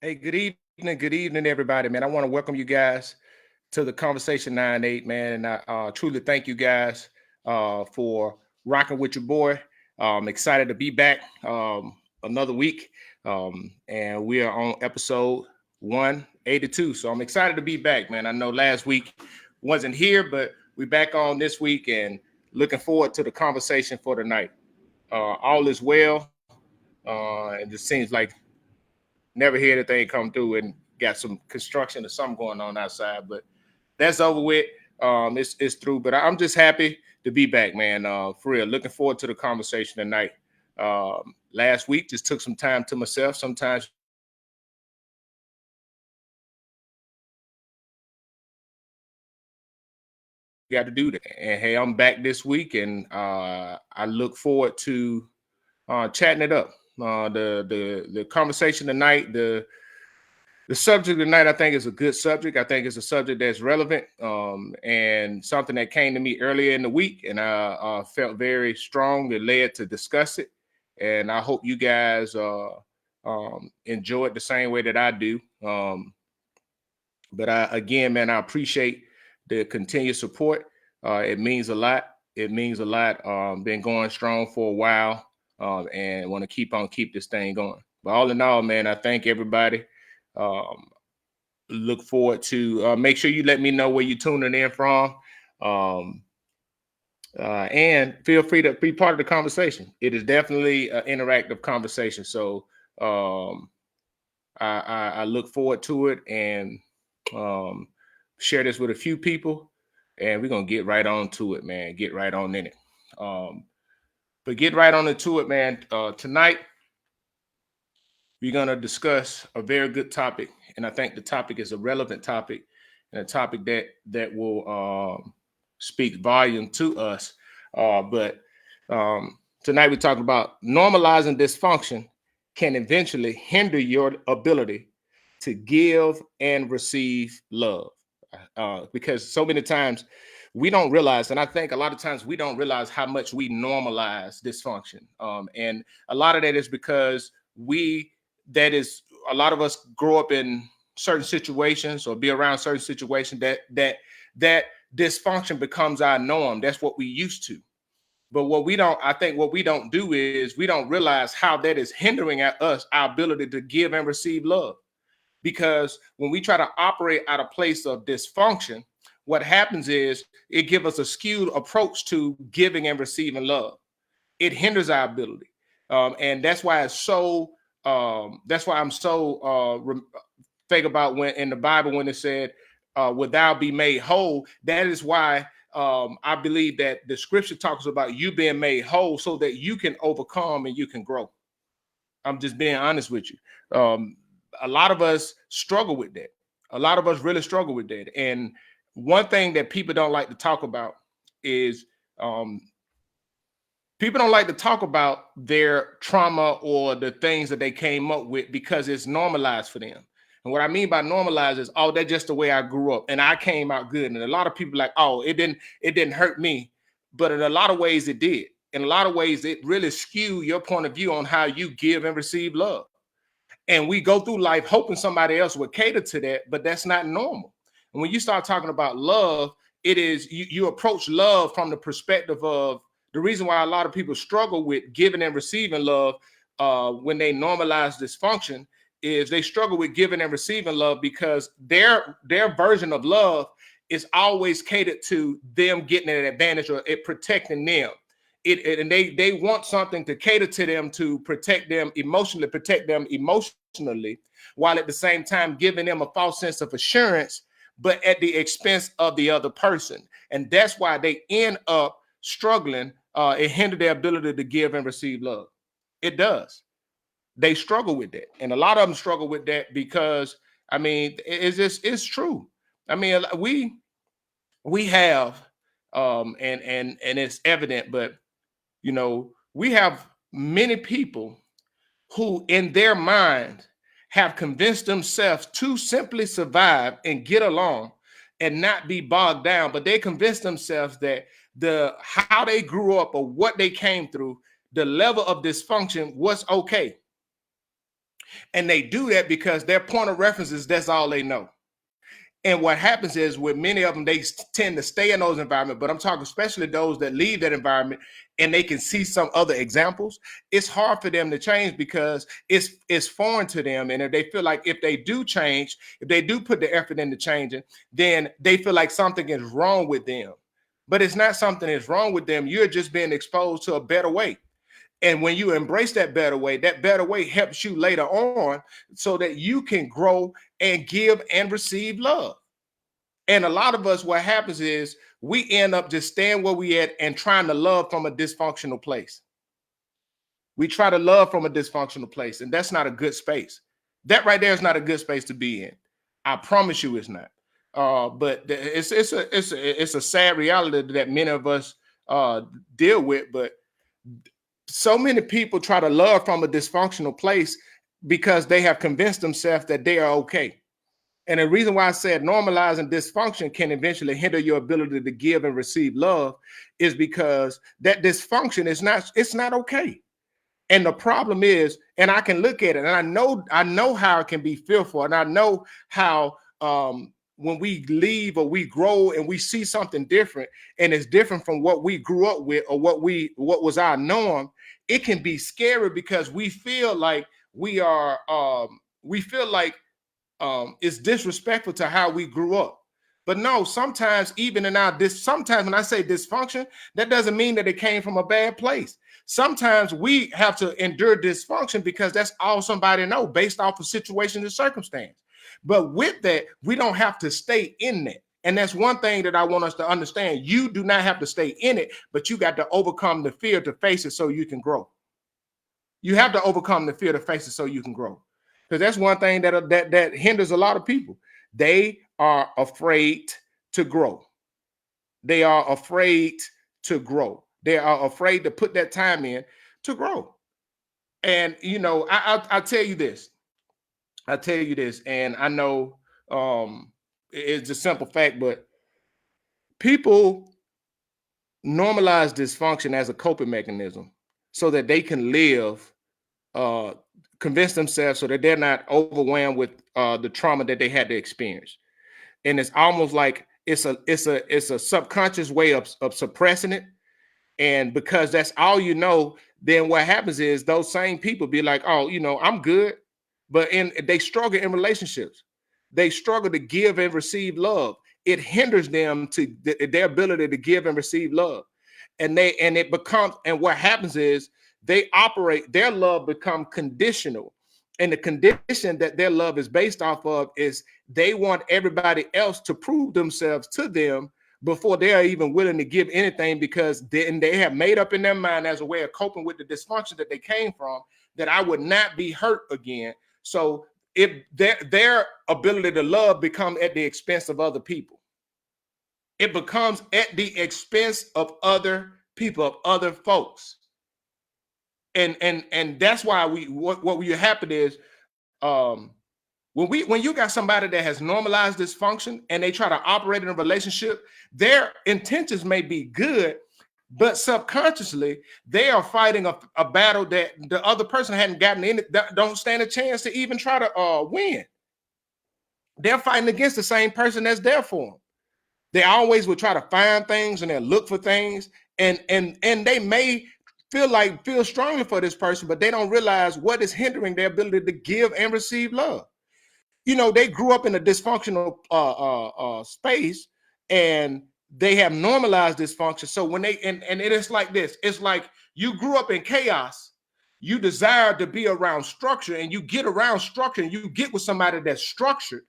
Hey, good evening, everybody, man. I want to welcome you guys to the Conversation 9-8, man. And I truly thank you guys for rocking with your boy. Excited to be back another week. And we are on episode 182. So I'm excited to be back, man. I know last week wasn't here, but we're back on this week and looking forward to the conversation for tonight. All is well. It just seems like never hear anything come through and got some construction or something going on outside, but that's over with. It's through, but I'm just happy to be back, man. For real, looking forward to the conversation tonight. Last week just took some time to myself. Sometimes you got to do that, and hey, I'm back this week, and I look forward to chatting it up. The conversation tonight, the subject tonight, I think, is a good subject. I think it's a subject that's relevant and something that came to me earlier in the week, and I felt very strongly led to discuss it. And I hope you guys enjoy it the same way that I do. Again, man, I appreciate the continued support. It means a lot. It means a lot. Been going strong for a while, and want to keep this thing going. But all in all, man, I thank everybody. Um, Look forward to make sure you let me know where you're tuning in from. Um, and feel free to be part of the conversation. It is definitely an interactive conversation. So um, I look forward to it and um, share this with a few people. And we're going to get right on to it, man. Get right on in it. Um, but get right on into it, man. Tonight, we're going to discuss a very good topic, and I think the topic is a relevant topic and a topic that will speak volume to us. But tonight we're talking about normalizing dysfunction can eventually hinder your ability to give and receive love. Because so many times we don't realize, and I think a lot of times we don't realize how much we normalize dysfunction. And a lot of that is because we that is a lot of us grow up in certain situations or be around certain situations that dysfunction becomes our norm. That's what we used to. But I think what we don't do is we don't realize how that is hindering at us our ability to give and receive love. Because when we try to operate out of place of dysfunction, what happens is it gives us a skewed approach to giving and receiving love. It hinders our ability, and that's why it's so. That's why I'm so think about when in the Bible when it said, "Will thou be made whole?" That is why I believe that the Scripture talks about you being made whole so that you can overcome and you can grow. I'm just being honest with you. A lot of us struggle with that. A lot of us really struggle with that. And one thing that people don't like to talk about is um, people don't like to talk about their trauma or the things that they came up with because it's normalized for them. And what I mean by normalized is, oh, that's just the way I grew up and I came out good. And a lot of people like, oh, it didn't hurt me. But in a lot of ways it did. In a lot of ways, it really skewed your point of view on how you give and receive love. And we go through life hoping somebody else would cater to that, but that's not normal. And when you start talking about love, it is you approach love from the perspective of the reason why a lot of people struggle with giving and receiving love when they normalize dysfunction is they struggle with giving and receiving love because their version of love is always catered to them getting an advantage or it protecting them. And they want something to cater to them to protect them emotionally, while at the same time giving them a false sense of assurance, but at the expense of the other person. And that's why they end up struggling. It hinder their ability to give and receive love. It does. They struggle with that, and a lot of them struggle with that because I mean, it's true. I mean, we have and it's evident, but we have many people who, in their mind, have convinced themselves to simply survive and get along and not be bogged down. But they convinced themselves that the how they grew up or what they came through, the level of dysfunction was okay. And they do that because their point of reference is that's all they know. And what happens is with many of them, they tend to stay in those environments. But I'm talking especially those that leave that environment and they can see some other examples. It's hard for them to change because it's foreign to them. And if they feel like if they do change, if they do put the effort into changing, then they feel like something is wrong with them. But it's not something that's wrong with them. You're just being exposed to a better way. And when you embrace that better way helps you later on so that you can grow and give and receive love. And a lot of us, what happens is we end up just staying where we at and trying to love from a dysfunctional place. We try to love from a dysfunctional place, and that's not a good space. That right there is not a good space to be in. I promise you it's not. But it's a sad reality that many of us deal with. But so many people try to love from a dysfunctional place because they have convinced themselves that they are okay. And the reason why I said normalizing dysfunction can eventually hinder your ability to give and receive love is because that dysfunction is not okay. And the problem is, and I can look at it and I know how it can be fearful. And I know how when we leave or we grow and we see something different and it's different from what we grew up with or what was our norm, it can be scary because we feel like we feel like it's disrespectful to how we grew up. But no, sometimes even in sometimes when I say dysfunction, that doesn't mean that it came from a bad place. Sometimes we have to endure dysfunction because that's all somebody know based off of situation and circumstance. But with that, we don't have to stay in that. And that's one thing that I want us to understand. You do not have to stay in it, but you got to overcome the fear to face it so you can grow. You have to overcome the fear to face it so you can grow. Because that's one thing that hinders a lot of people. They are afraid to grow. They are afraid to grow. They are afraid to put that time in to grow. And I tell you this. I tell you this, and I know it's a simple fact, but people normalize dysfunction as a coping mechanism so that they can live convince themselves so that they're not overwhelmed with the trauma that they had to experience. And it's almost like it's a subconscious way of suppressing it. And because that's all you know, then what happens is those same people be like, oh, I'm good. But they struggle in relationships. They struggle to give and receive love. It hinders them to their ability to give and receive love. And what happens is their love become conditional. And the condition that their love is based off of is they want everybody else to prove themselves to them before they're even willing to give anything, because they have made up in their mind as a way of coping with the dysfunction that they came from, that I would not be hurt again. So if their ability to love becomes at the expense of other people. It becomes at the expense of other people, of other folks. And that's why what will happen is when you got somebody that has normalized dysfunction and they try to operate in a relationship, their intentions may be good, but subconsciously they are fighting a battle that the other person hadn't gotten in it, don't stand a chance to even try to win. They're fighting against the same person that's there for them. They always will try to find things and they look for things, and they may feel strongly for this person, but they don't realize what is hindering their ability to give and receive love. They grew up in a dysfunctional space, and they have normalized dysfunction. So when and it is like this, it's like you grew up in chaos. You desire to be around structure, and you get around structure, and you get with somebody that's structured,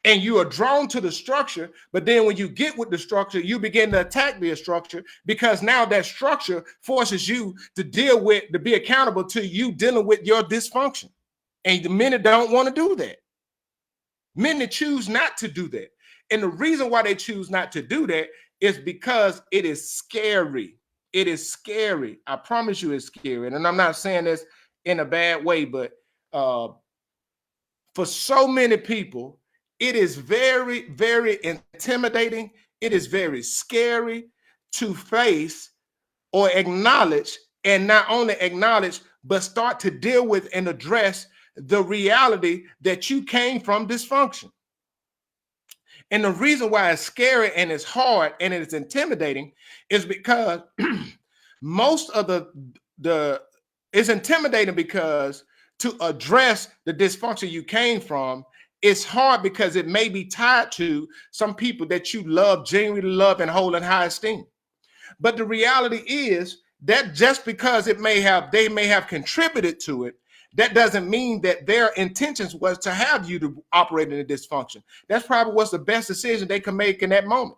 and you are drawn to the structure. But then when you get with the structure, you begin to attack the structure, because now that structure forces you to be accountable to you dealing with your dysfunction. And the men don't want to do that. Men choose not to do that. And the reason why they choose not to do that is because it is scary. It is scary. I promise you it's scary. And I'm not saying this in a bad way, but for so many people, it is very, very intimidating. It is very scary to face or acknowledge, and not only acknowledge, but start to deal with and address the reality that you came from dysfunction. And the reason why it's scary and it's hard and it's intimidating is because most of the it's intimidating because to address the dysfunction you came from, it's hard because it may be tied to some people that you love, genuinely love, and hold in high esteem. But the reality is that just because they may have contributed to it, that doesn't mean that their intentions was to have you to operate in a dysfunction. That's probably what's the best decision they can make in that moment.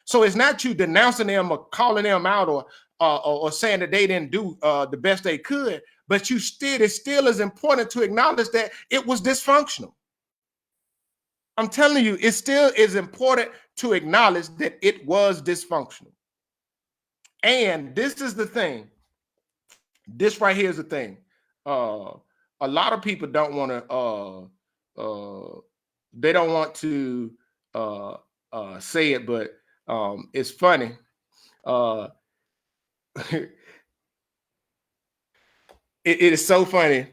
So it's not you denouncing them or calling them out or saying that they didn't do the best they could, but it still is important to acknowledge that it was dysfunctional. I'm telling you, it still is important to acknowledge that it was dysfunctional. And this is the thing. This right here is the thing. Uh, a lot of people don't want to. They don't want to say it, but it's funny. Uh, it is so funny.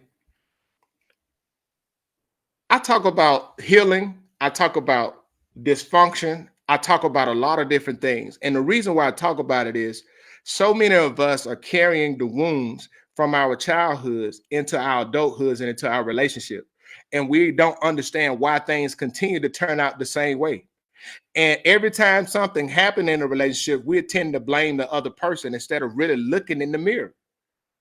I talk about healing. I talk about dysfunction. I talk about a lot of different things. And the reason why I talk about it is so many of us are carrying the wounds from our childhoods into our adulthoods and into our relationship. And we don't understand why things continue to turn out the same way. And every time something happened in a relationship, we tend to blame the other person instead of really looking in the mirror,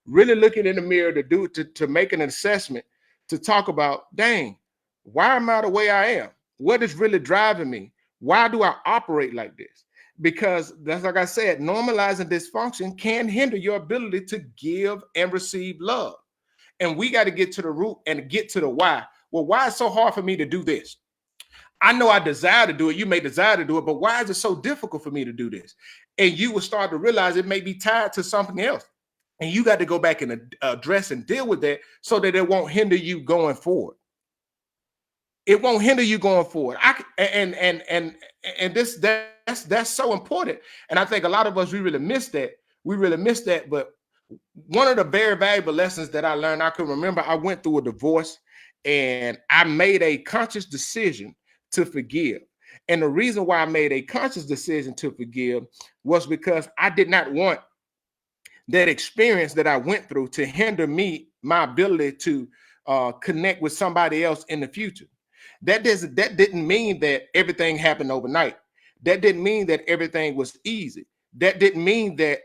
to make an assessment, to talk about, dang, why am I the way I am? What is really driving me? Why do I operate like this? Because that's like I said, normalizing dysfunction can hinder your ability to give and receive love. And we got to get to the root and get to the why. Well, why is it so hard for me to do this? I know I desire to do it. You may desire to do it, but why is it so difficult for me to do this? And you will start to realize it may be tied to something else. And you got to go back and address and deal with that so that it won't hinder you going forward. It won't hinder you going forward. And that's so important. And I think a lot of us we really miss that. We really miss that. But one of the very valuable lessons that I learned, I can remember I went through a divorce and I made a conscious decision to forgive. And the reason why I made a conscious decision to forgive was because I did not want that experience that I went through to hinder my ability to connect with somebody else in the future. That didn't mean that everything happened overnight. That didn't mean that everything was easy. That didn't mean that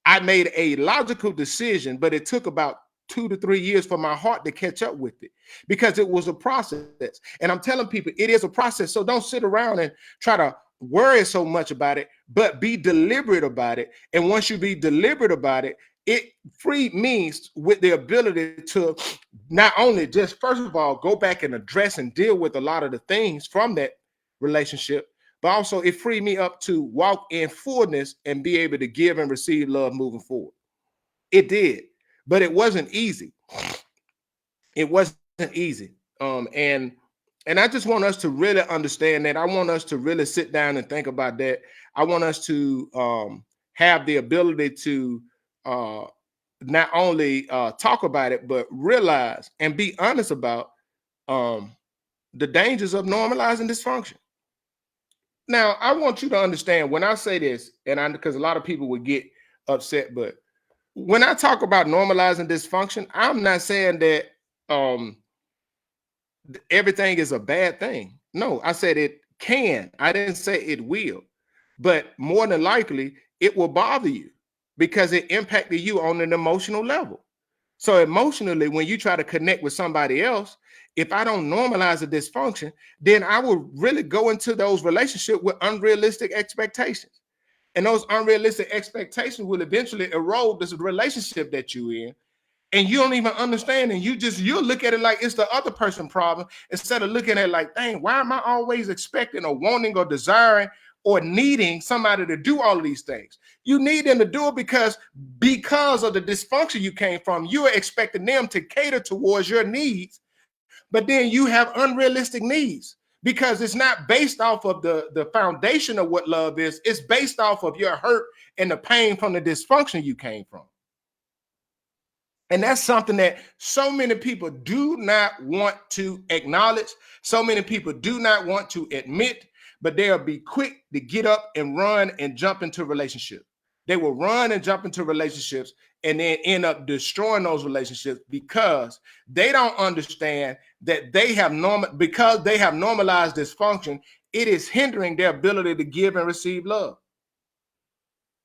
I made a logical decision, but it took about 2 to 3 years for my heart to catch up with it because it was a process. And I'm telling people it is a process. So don't sit around and try to worry so much about it, but be deliberate about it. And once you be deliberate about it, it free means with the ability to not only just, first of all, go back and address and deal with a lot of the things from that relationship, but also it freed me up to walk in fullness and be able to give and receive love moving forward. It did, but it wasn't easy. It wasn't easy. And I just want us to really understand that. I want us to really sit down and think about that. I want us to have the ability to uh, not only talk about it, but realize and be honest about um, the dangers of normalizing dysfunction. Now, I want you to understand when I say this, because a lot of people would get upset, but when I talk about normalizing dysfunction, I'm not saying that um, everything is a bad thing. No, I said it can. I didn't say it will, but more than likely, it will bother you because it impacted you on an emotional level. So emotionally, when you try to connect with somebody else, if I don't normalize the dysfunction, then I will really go into those relationships with unrealistic expectations. And those unrealistic expectations will eventually erode this relationship that you're in. And you don't even understand. And you'll look at it like it's the other person's problem instead of looking at it like, dang, why am I always expecting or wanting or desiring or needing somebody to do all of these things? You need them to do it because of the dysfunction you came from. You are expecting them to cater towards your needs, but then you have unrealistic needs because it's not based off of the foundation of what love is. It's based off of your hurt and the pain from the dysfunction you came from. And that's something that so many people do not want to acknowledge. So many people do not want to admit, but they'll be quick to get up and run and jump into relationships. They will run and jump into relationships and then end up destroying those relationships because they don't understand that because they have normalized dysfunction, it is hindering their ability to give and receive love.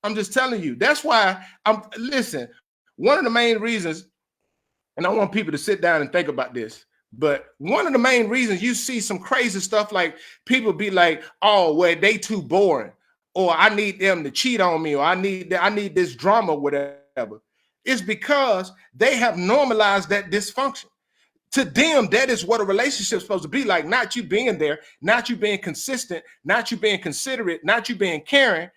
I'm just telling you. That's why listen, one of the main reasons, and I want people to sit down and think about this. But one of the main reasons you see some crazy stuff like people be like, oh, well, they too boring, or I need them to cheat on me, or I need this drama, whatever. It's because they have normalized that dysfunction. To them, that is what a relationship is supposed to be like, not you being there, not you being consistent, not you being considerate, not you being caring.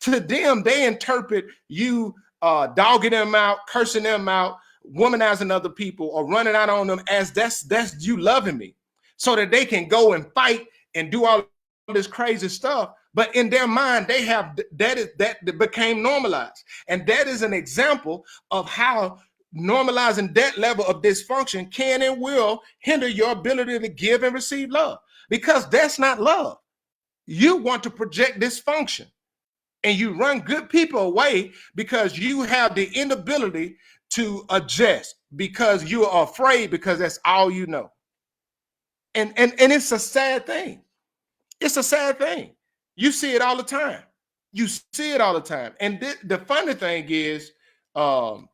To them, they interpret you dogging them out, cursing them out, womanizing other people, or running out on them as that's you loving me, so that they can go and fight and do all this crazy stuff. But in their mind, they have that became normalized, and that is an example of how normalizing that level of dysfunction can and will hinder your ability to give and receive love, because that's not love. You want to project dysfunction. And you run good people away because you have the inability to adjust, because you are afraid, because that's all you know. And it's a sad thing. It's a sad thing. You see it all the time. You see it all the time. And the funny thing is, one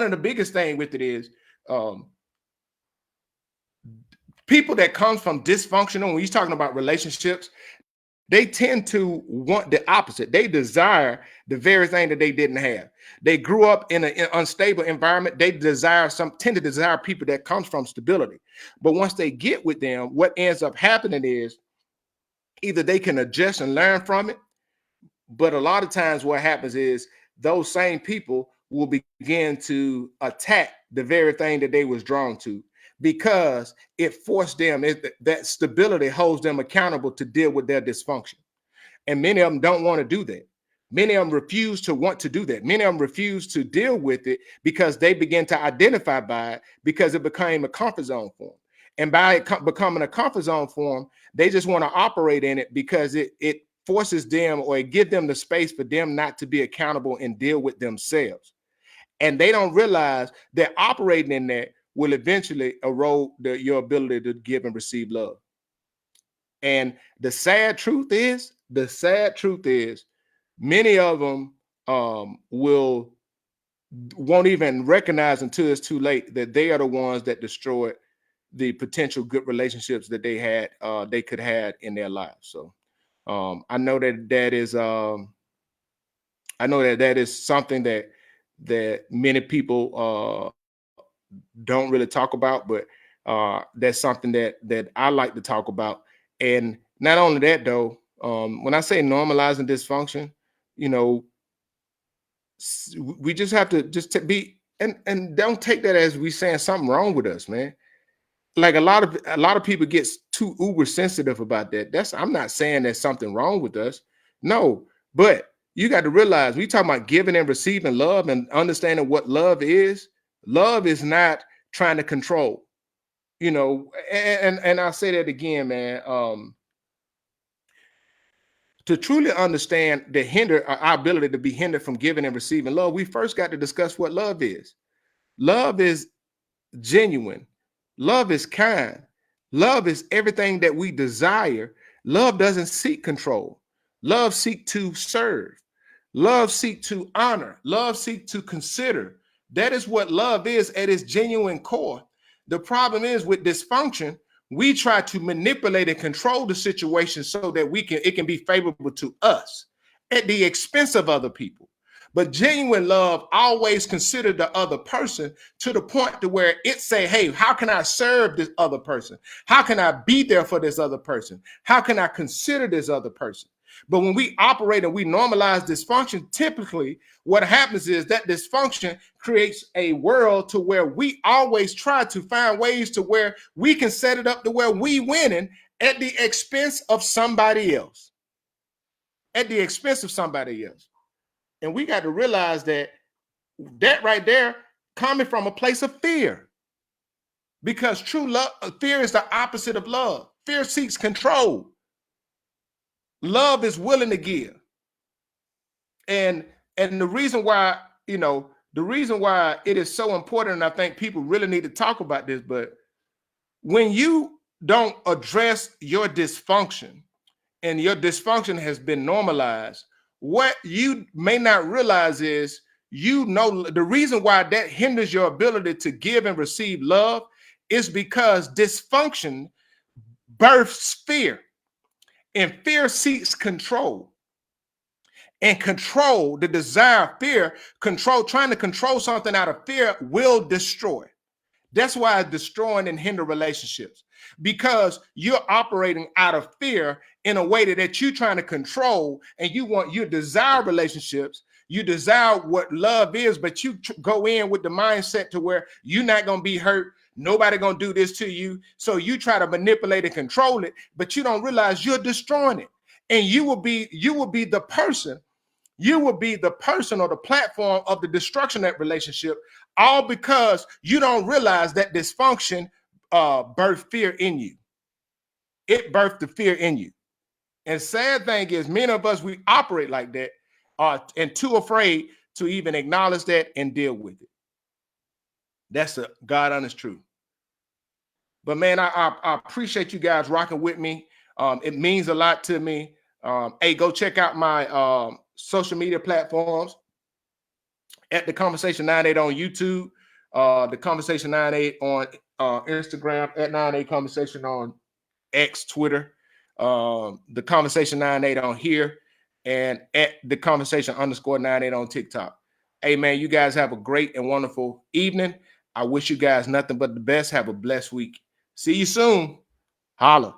of the biggest thing with it is, people that come from dysfunctional, when you're talking about relationships, they tend to want the opposite. They desire the very thing that they didn't have. They grew up in an unstable environment. They tend to desire people that comes from stability. But once they get with them, what ends up happening is either they can adjust and learn from it, but a lot of times what happens is those same people will begin to attack the very thing that they was drawn to, because it forced them, that stability holds them accountable to deal with their dysfunction. And many of them don't want to do that. Many of them refuse to want to do that. Many of them refuse to deal with it because they begin to identify by it, because it became a comfort zone for them. And by it becoming a comfort zone for them, they just want to operate in it because it forces them, or it gives them the space for them not to be accountable and deal with themselves. And they don't realize that operating in that will eventually erode your ability to give and receive love. And the sad truth is, many of them won't even recognize until it's too late that they are the ones that destroyed the potential good relationships that they could have in their lives. So I know that is something that many people don't really talk about, but that's something that I like to talk about. And not only that, though, when I say normalizing dysfunction, you know, we just have to be, and don't take that as we saying something wrong with us, man. Like a lot of people get too uber sensitive about that. I'm not saying there's something wrong with us. No, but you got to realize we talking about giving and receiving love and understanding what love is. Love is not trying to control, and I'll say that again, man. To truly understand the our ability to be hindered from giving and receiving love, we first got to discuss what love is. Love is genuine. Love is kind. Love is everything that we desire. Love doesn't seek control. Love seeks to serve. Love seeks to honor. Love seeks to consider. That is what love is at its genuine core. The problem is with dysfunction, we try to manipulate and control the situation so that it can be favorable to us at the expense of other people. But genuine love always consider the other person to the point to where it say, hey, how can I serve this other person? How can I be there for this other person? How can I consider this other person? But when we operate and we normalize dysfunction, typically what happens is that dysfunction creates a world to where we always try to find ways to where we can set it up to where we winning at the expense of somebody else. At the expense of somebody else. And we got to realize that right there coming from a place of fear. Because true love, fear is the opposite of love. Fear seeks control. Love is willing to give. And the reason why, the reason why it is so important, and I think people really need to talk about this, but when you don't address your dysfunction, and your dysfunction has been normalized, what you may not realize is, the reason why that hinders your ability to give and receive love is because dysfunction births fear, and fear seeks control. And control, the desire, fear, control, trying to control something out of fear will destroy. That's why it's destroying and hinder relationships, because you're operating out of fear in a way that you're trying to control, and you desire relationships, you desire what love is, but you go in with the mindset to where you're not going to be hurt. Nobody going to do this to you. So you try to manipulate and control it, but you don't realize you're destroying it. And you will be the person. You will be the person or the platform of the destruction of that relationship, all because you don't realize that dysfunction birthed fear in you. It birthed the fear in you. And sad thing is, many of us, we operate like that, and too afraid to even acknowledge that and deal with it. That's a God honest truth. But man, I appreciate you guys rocking with me. It means a lot to me. Hey, go check out my social media platforms at The Conversation 98 on YouTube, The Conversation 98 on Instagram, at 98 Conversation on X, Twitter, The Conversation 98 on here, and at The Conversation _98 on TikTok. Hey, man, you guys have a great and wonderful evening. I wish you guys nothing but the best. Have a blessed week. See you soon. Holla.